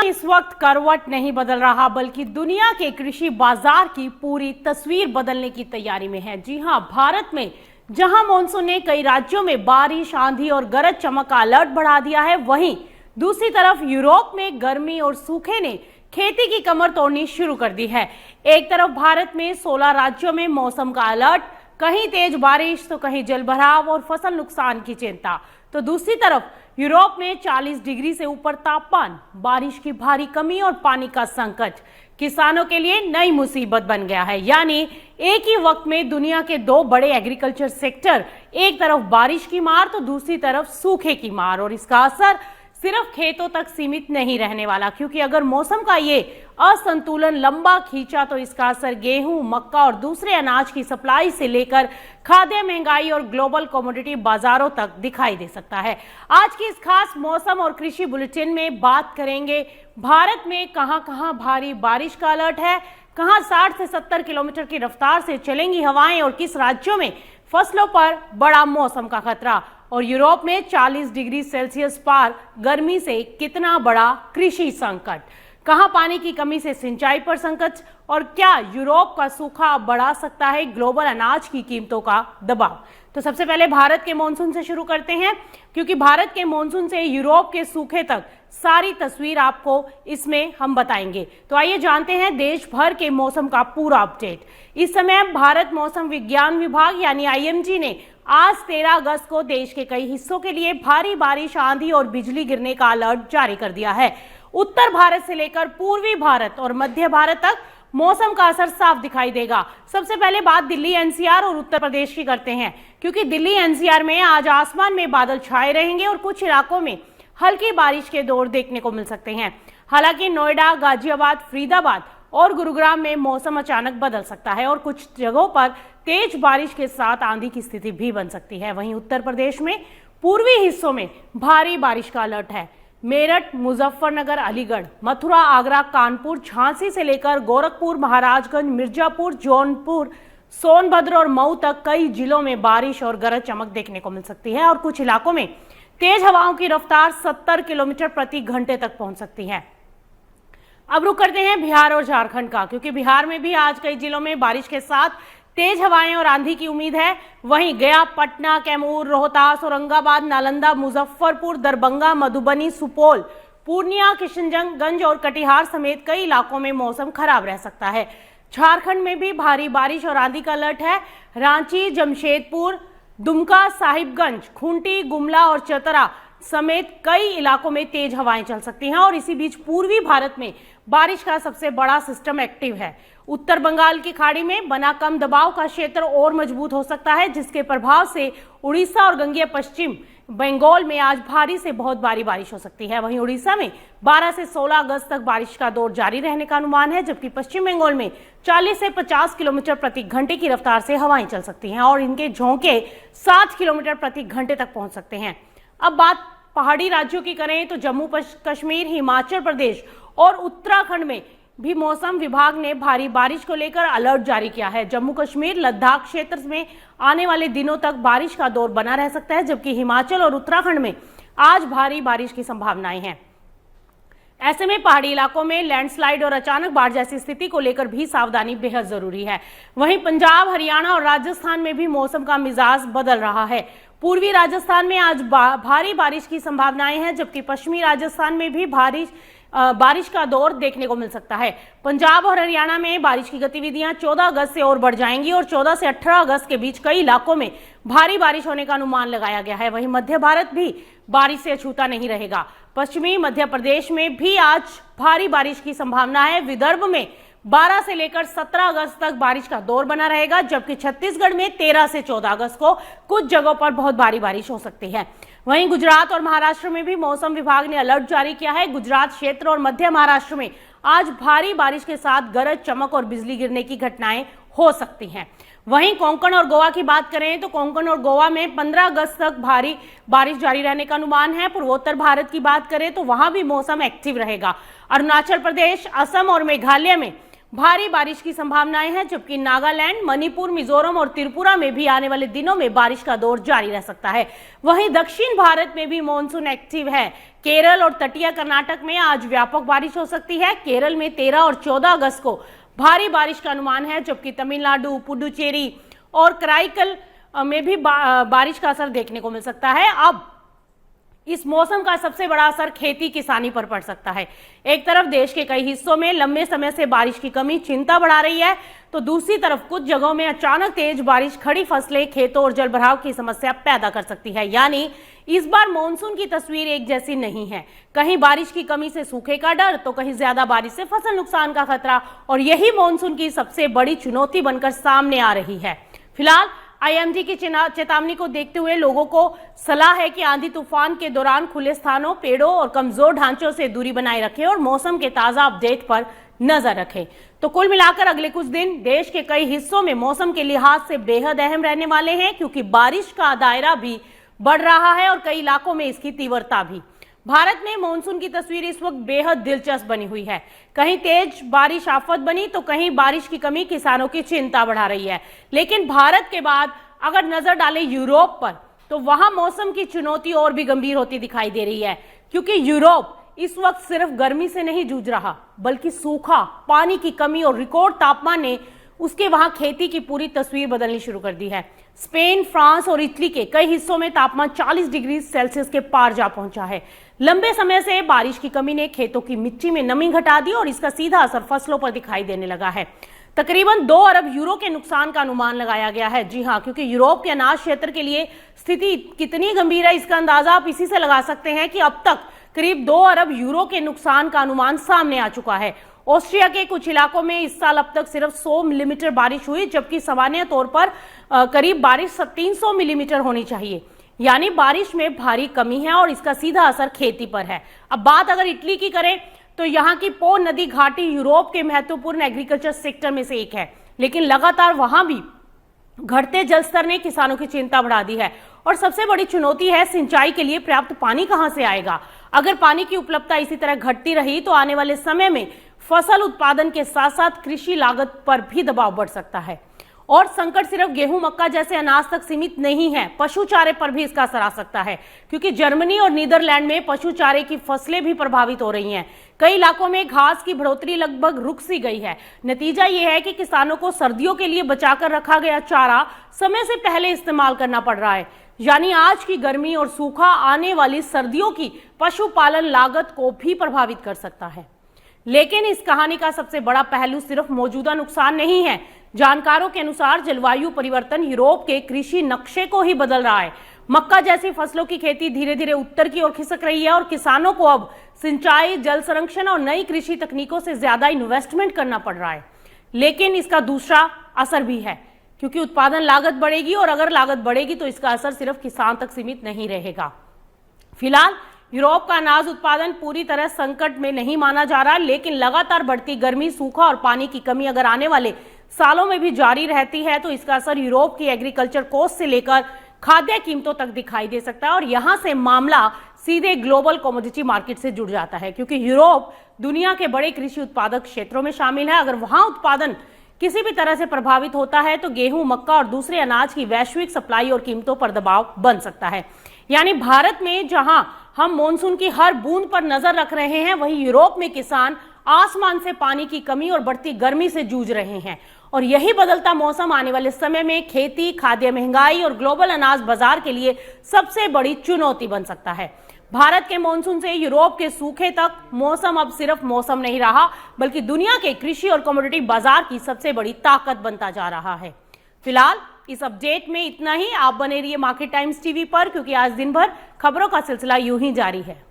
इस वक्त करवट नहीं बदल रहा बल्कि दुनिया के कृषि बाजार की पूरी तस्वीर बदलने की तैयारी में है। जी हां, भारत में जहां मॉनसून ने कई राज्यों में बारिश, आंधी और गरज चमक का अलर्ट बढ़ा दिया है, वहीं दूसरी तरफ यूरोप में गर्मी और सूखे ने खेती की कमर तोड़नी शुरू कर दी है। एक तरफ भारत में 16 राज्यों में मौसम का अलर्ट, कहीं तेज बारिश तो कहीं जलभराव और फसल नुकसान की चिंता, तो दूसरी तरफ यूरोप में 40 डिग्री से ऊपर तापमान, बारिश की भारी कमी और पानी का संकट किसानों के लिए नई मुसीबत बन गया है। यानी एक ही वक्त में दुनिया के दो बड़े एग्रीकल्चर सेक्टर, एक तरफ बारिश की मार तो दूसरी तरफ सूखे की मार, और इसका असर सिर्फ खेतों तक सीमित नहीं रहने वाला, क्योंकि अगर मौसम का ये असंतुलन लंबा खींचा तो इसका असर गेहूं, मक्का और दूसरे अनाज की सप्लाई से लेकर खाद्य महंगाई और ग्लोबल कमोडिटी बाजारों तक दिखाई दे सकता है। आज की इस खास मौसम और कृषि बुलेटिन में बात करेंगे भारत में कहां-कहां भारी बारिश का अलर्ट है, कहां 60 से 70 किलोमीटर की रफ्तार से चलेंगी हवाएं और किस राज्यों में फसलों पर बड़ा मौसम का खतरा, और यूरोप में 40 डिग्री सेल्सियस पार गर्मी से कितना बड़ा कृषि संकट, कहां पानी की कमी से सिंचाई पर संकट, और क्या यूरोप का सूखा बढ़ा सकता है ग्लोबल अनाज की कीमतों का दबाव। तो सबसे पहले भारत के मॉनसून से शुरू करते हैं, क्योंकि भारत के मॉनसून से यूरोप के सूखे तक सारी तस्वीर आपको इसमें हम बताएंगे। तो आइए जानते हैं देश भर के मौसम का पूरा अपडेट। इस समय भारत मौसम विज्ञान विभाग यानी आईएमडी ने आज 13 अगस्त को देश के कई हिस्सों के लिए भारी बारिश, आंधी और बिजली गिरने का अलर्ट जारी कर दिया है। उत्तर भारत से लेकर पूर्वी भारत और मध्य भारत तक मौसम का असर साफ दिखाई देगा। सबसे पहले बात दिल्ली, एनसीआर और उत्तर प्रदेश की करते हैं, क्योंकि दिल्ली एनसीआर में आज आसमान में बादल छाए रहेंगे और कुछ इलाकों में हल्की बारिश के दौर देखने को मिल सकते हैं। हालांकि नोएडा, गाजियाबाद, फरीदाबाद और गुरुग्राम में मौसम अचानक बदल सकता है और कुछ जगहों पर तेज बारिश के साथ आंधी की स्थिति भी बन सकती है। वहीं उत्तर प्रदेश में पूर्वी हिस्सों में भारी बारिश का अलर्ट है। मेरठ, मुजफ्फरनगर, अलीगढ़, मथुरा, आगरा, कानपुर, झांसी से लेकर गोरखपुर, महाराजगंज, मिर्जापुर, जौनपुर, सोनभद्र और मऊ तक कई जिलों में बारिश और गरज चमक देखने को मिल सकती है और कुछ इलाकों में तेज हवाओं की रफ्तार 70 किलोमीटर प्रति घंटे तक पहुंच सकती है। अब रुक करते हैं बिहार और झारखंड का, क्योंकि बिहार में भी आज कई जिलों में बारिश के साथ तेज हवाएं और आंधी की उम्मीद है। वहीं गया, पटना, कैमूर, रोहतास, औरंगाबाद, नालंदा, मुजफ्फरपुर, दरभंगा, मधुबनी, सुपौल, पूर्णिया, किशनगंज और कटिहार समेत कई इलाकों में मौसम खराब रह सकता है। झारखंड में भी भारी बारिश और आंधी का अलर्ट है। रांची, जमशेदपुर, दुमका, साहिबगंज, खूंटी, गुमला और चतरा समेत कई इलाकों में तेज हवाएं चल सकती हैं। और इसी बीच पूर्वी भारत में बारिश का सबसे बड़ा सिस्टम एक्टिव है। उत्तर बंगाल की खाड़ी में बना कम दबाव का क्षेत्र और मजबूत हो सकता है, जिसके प्रभाव से उड़ीसा और गंगेय पश्चिम बंगाल में आज भारी से बहुत भारी बारिश हो सकती है। वहीं उड़ीसा में 12 से 16 अगस्त तक बारिश का दौर जारी रहने का अनुमान है, जबकि पश्चिम बंगाल में 40 से 50 किलोमीटर प्रति घंटे की रफ्तार से हवाएं चल सकती हैं और इनके झोंके 7 किलोमीटर प्रति घंटे तक पहुंच सकते हैं। अब बात पहाड़ी राज्यों की करें तो जम्मू कश्मीर, हिमाचल प्रदेश और उत्तराखंड में भी मौसम विभाग ने भारी बारिश को लेकर अलर्ट जारी किया है। जम्मू कश्मीर, लद्दाख क्षेत्र में आने वाले दिनों तक बारिश का दौर बना रह सकता है, जबकि हिमाचल और उत्तराखंड में आज भारी बारिश की संभावनाएं हैं। ऐसे में पहाड़ी इलाकों में लैंडस्लाइड और अचानक बाढ़ जैसी स्थिति को लेकर भी सावधानी बेहद जरूरी है। वहीं पंजाब, हरियाणा और राजस्थान में भी मौसम का मिजाज बदल रहा है। पूर्वी राजस्थान में आज भारी बारिश की संभावनाएं हैं, जबकि पश्चिमी राजस्थान में भी बारिश का दौर देखने को मिल सकता है। पंजाब और हरियाणा में बारिश की गतिविधियां 14 अगस्त से और बढ़ जाएंगी और 14 से 18 अगस्त के बीच कई इलाकों में भारी बारिश होने का अनुमान लगाया गया है। वहीं मध्य भारत भी बारिश से अछूता नहीं रहेगा। पश्चिमी मध्य प्रदेश में भी आज भारी बारिश की संभावना है। विदर्भ में 12 से लेकर 17 अगस्त तक बारिश का दौर बना रहेगा, जबकि छत्तीसगढ़ में 13 से 14 अगस्त को कुछ जगहों पर बहुत भारी बारिश हो सकती है। वहीं गुजरात और महाराष्ट्र में भी मौसम विभाग ने अलर्ट जारी किया है। गुजरात क्षेत्र और मध्य महाराष्ट्र में आज भारी बारिश के साथ गरज चमक और बिजली गिरने की घटनाएं हो सकती हैं। वहीं कोंकण और गोवा की बात करें तो कोंकण और गोवा में 15 अगस्त तक भारी बारिश जारी रहने का अनुमान है। पूर्वोत्तर भारत की बात करें तो वहां भी मौसम एक्टिव रहेगा। अरुणाचल प्रदेश, असम और मेघालय में भारी बारिश की संभावनाएं हैं, जबकि नागालैंड, मणिपुर, मिजोरम और त्रिपुरा में भी आने वाले दिनों में बारिश का दौर जारी रह सकता है। वहीं दक्षिण भारत में भी मॉनसून एक्टिव है। केरल और तटीय कर्नाटक में आज व्यापक बारिश हो सकती है। केरल में 13 और 14 अगस्त को भारी बारिश का अनुमान है, जबकि तमिलनाडु, पुडुचेरी और कराईकल में भी बारिश का असर देखने को मिल सकता है। अब इस मौसम का सबसे बड़ा असर खेती किसानी पर पड़ सकता है। एक तरफ देश के कई हिस्सों में लंबे समय से बारिश की कमी चिंता बढ़ा रही है, तो दूसरी तरफ कुछ जगहों में अचानक तेज बारिश खड़ी फसलें, खेतों और जलभराव की समस्या पैदा कर सकती है। यानी इस बार मानसून की तस्वीर एक जैसी नहीं है। कहीं बारिश की कमी से सूखे का डर, तो कहीं ज्यादा बारिश से फसल नुकसान का खतरा, और यही मानसून की सबसे बड़ी चुनौती बनकर सामने आ रही है। फिलहाल आईएमडी की चेतावनी को देखते हुए लोगों को सलाह है कि आंधी तूफान के दौरान खुले स्थानों, पेड़ों और कमजोर ढांचों से दूरी बनाए रखें और मौसम के ताजा अपडेट पर नजर रखें। तो कुल मिलाकर अगले कुछ दिन देश के कई हिस्सों में मौसम के लिहाज से बेहद अहम रहने वाले हैं, क्योंकि बारिश का दायरा भी बढ़ रहा है और कई इलाकों में इसकी तीव्रता भी। भारत में मानसून की तस्वीर इस वक्त बेहद दिलचस्प बनी हुई है। कहीं तेज बारिश आफत बनी, तो कहीं बारिश की कमी किसानों की चिंता बढ़ा रही है। लेकिन भारत के बाद अगर नजर डालें यूरोप पर, तो वहां मौसम की चुनौती और भी गंभीर होती दिखाई दे रही है, क्योंकि यूरोप इस वक्त सिर्फ गर्मी से नहीं जूझ रहा, बल्कि सूखा, पानी की कमी और रिकॉर्ड तापमान ने उसके वहां खेती की पूरी तस्वीर बदलनी शुरू कर दी है। स्पेन, फ्रांस और इटली के कई हिस्सों में तापमान 40 डिग्री सेल्सियस के पार जा पहुंचा है। लंबे समय से बारिश की कमी ने खेतों की मिट्टी में नमी घटा दी और इसका सीधा असर फसलों पर दिखाई देने लगा है। तकरीबन 2 अरब यूरो के नुकसान का अनुमान लगाया गया है। जी हां, क्योंकि यूरोप के अनाज क्षेत्र के लिए स्थिति कितनी गंभीर है, इसका अंदाजा आप इसी से लगा सकते हैं कि अब तक करीब 2 अरब यूरो के नुकसान का अनुमान सामने आ चुका है। ऑस्ट्रिया के कुछ इलाकों में इस साल अब तक सिर्फ 100 मिलीमीटर बारिश हुई, जबकि सामान्य तौर पर करीब बारिश 300 मिलीमीटर होनी चाहिए। यानी बारिश में भारी कमी है और इसका सीधा असर खेती पर है। अब बात अगर इटली की करें, तो यहाँ की पो नदी घाटी यूरोप के महत्वपूर्ण एग्रीकल्चर सेक्टर में से एक है, लेकिन लगातार वहां भी घटते जलस्तर ने किसानों की चिंता बढ़ा दी है। और सबसे बड़ी चुनौती है, सिंचाई के लिए पर्याप्त पानी कहां से आएगा। अगर पानी की उपलब्धता इसी तरह घटती रही, तो आने वाले समय में फसल उत्पादन के साथ साथ कृषि लागत पर भी दबाव बढ़ सकता है। और संकट सिर्फ गेहूं, मक्का जैसे अनाज तक सीमित नहीं है, पशु चारे पर भी इसका असर आ सकता है, क्योंकि जर्मनी और नीदरलैंड में पशु चारे की फसलें भी प्रभावित हो रही हैं। कई इलाकों में घास की बढ़ोतरी लगभग रुक सी गई है। नतीजा यह है कि किसानों को सर्दियों के लिए बचाकर रखा गया चारा समय से पहले इस्तेमाल करना पड़ रहा है। यानी आज की गर्मी और सूखा आने वाली सर्दियों की पशुपालन लागत को भी प्रभावित कर सकता है। लेकिन इस कहानी का सबसे बड़ा पहलू सिर्फ मौजूदा नुकसान नहीं है। जानकारों के अनुसार जलवायु परिवर्तन यूरोप के कृषि नक्शे को ही बदल रहा है। मक्का जैसी फसलों की खेती धीरे धीरे उत्तर की ओर खिसक रही है और किसानों को अब सिंचाई, जल संरक्षण और नई कृषि तकनीकों से ज्यादा इन्वेस्टमेंट करना पड़ रहा है। लेकिन इसका दूसरा असर भी है, क्योंकि उत्पादन लागत बढ़ेगी और अगर लागत बढ़ेगी तो इसका असर सिर्फ किसान तक सीमित नहीं रहेगा। फिलहाल यूरोप का अनाज उत्पादन पूरी तरह संकट में नहीं माना जा रहा, लेकिन लगातार बढ़ती गर्मी, सूखा और पानी की कमी अगर आने वाले सालों में भी जारी रहती है, तो इसका असर यूरोप की एग्रीकल्चर कॉस्ट से लेकर खाद्य कीमतों तक दिखाई दे सकता है। और यहां से मामला सीधे ग्लोबल कमोडिटी मार्केट से जुड़ जाता है, क्योंकि यूरोप दुनिया के बड़े कृषि उत्पादक क्षेत्रों में शामिल है। अगर वहां उत्पादन किसी भी तरह से प्रभावित होता है, तो गेहूं, मक्का और दूसरे अनाज की वैश्विक सप्लाई और कीमतों पर दबाव बन सकता है। यानी भारत में जहां हम मॉनसून की हर बूंद पर नजर रख रहे हैं, वहीं यूरोप में किसान आसमान से पानी की कमी और बढ़ती गर्मी से जूझ रहे हैं। और यही बदलता मौसम आने वाले समय में खेती, खाद्य महंगाई और ग्लोबल अनाज बाजार के लिए सबसे बड़ी चुनौती बन सकता है। भारत के मॉनसून से यूरोप के सूखे तक मौसम अब सिर्फ मौसम नहीं रहा, बल्कि दुनिया के कृषि और कमोडिटी बाजार की सबसे बड़ी ताकत बनता जा रहा है। फिलहाल इस अपडेट में इतना ही। आप बने रहिए मार्केट टाइम्स टीवी पर, क्योंकि आज दिन भर खबरों का सिलसिला यूं ही जारी है।